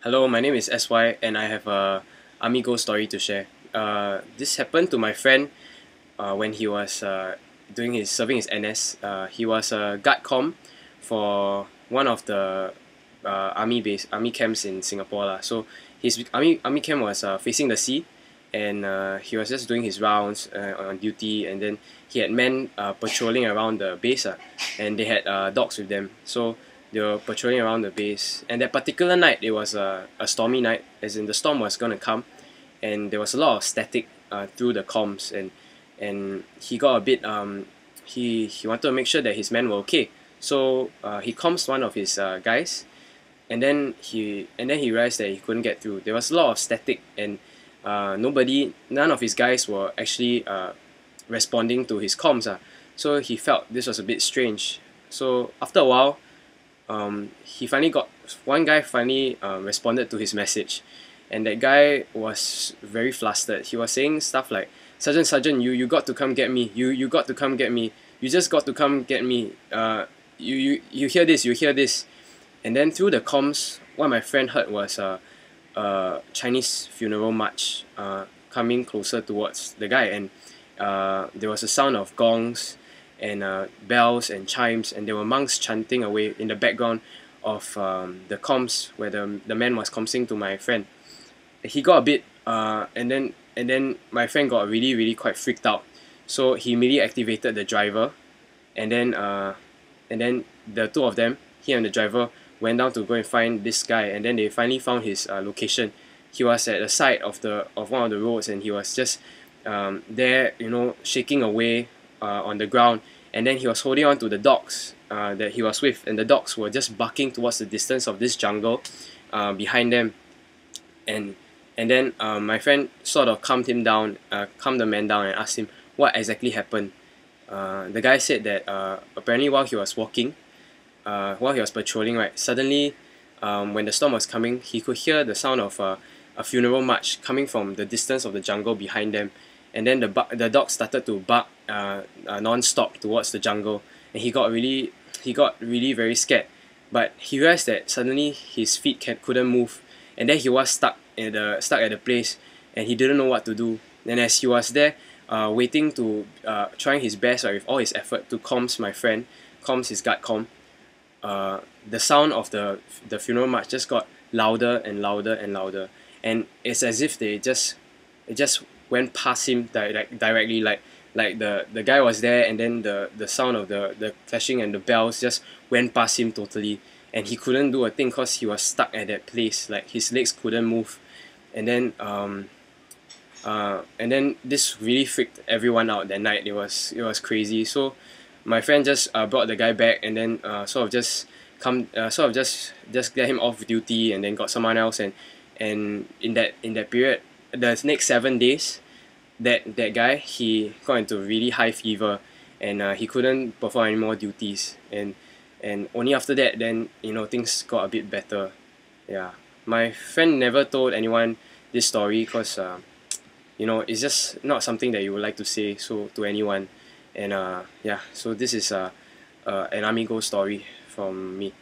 Hello, my name is SY and I have a army ghost story to share. This happened to my friend when he was serving his NS. He was a guard com for one of the army camps in Singapore lah. So his army camp was facing the sea, and he was just doing his rounds on duty, and then he had men patrolling around the base, and they had dogs with them. So they were patrolling around the base, and that particular night it was a stormy night, as in the storm was gonna come, and there was a lot of static through the comms, and he got a bit he wanted to make sure that his men were okay. So he comms one of his guys, and then he realized that he couldn't get through. There was a lot of static, and none of his guys were actually responding to his comms. So he felt this was a bit strange. So after a while, he finally got one guy finally responded to his message, and that guy was very flustered. He was saying stuff like, Sergeant, you got to come get me. You got to come get me. You just got to come get me. You hear this, you hear this. And then through the comms, what my friend heard was a Chinese funeral march coming closer towards the guy, and there was a sound of gongs and bells and chimes, and there were monks chanting away in the background of the comms where the man was comsing to my friend. He got a bit and then my friend got really quite freaked out. So he immediately activated the driver, and then the two of them, he and the driver, went down to go and find this guy, and then they finally found his location. He was at the side of one of the roads, and he was just there, shaking away on the ground, and then he was holding on to the dogs that he was with, and the dogs were just barking towards the distance of this jungle behind them, and then my friend sort of calmed the man down, and asked him what exactly happened. The guy said that apparently while he was walking, while he was patrolling, right, suddenly when the storm was coming, he could hear the sound of a funeral march coming from the distance of the jungle behind them, and then the dog started to bark non-stop towards the jungle, and he got really very scared. But he realized that suddenly his feet couldn't move, and then he was stuck at the place, and he didn't know what to do. And as he was there, waiting to trying his best, with all his effort to comms his guard com, the sound of the funeral march just got louder and louder and louder, and it's as if it just went past him directly, like the guy was there, and then the sound of the clashing and the bells just went past him totally, and he couldn't do a thing because he was stuck at that place, like his legs couldn't move. And then this really freaked everyone out that night. It was crazy. So my friend just brought the guy back, and then just get him off duty, and then got someone else, and in that period, the next 7 days, that guy, he got into really high fever, and he couldn't perform any more duties, and only after that then things got a bit better. Yeah, my friend never told anyone this story because it's just not something that you would like to say to anyone. And yeah, so this is an army ghost story from me.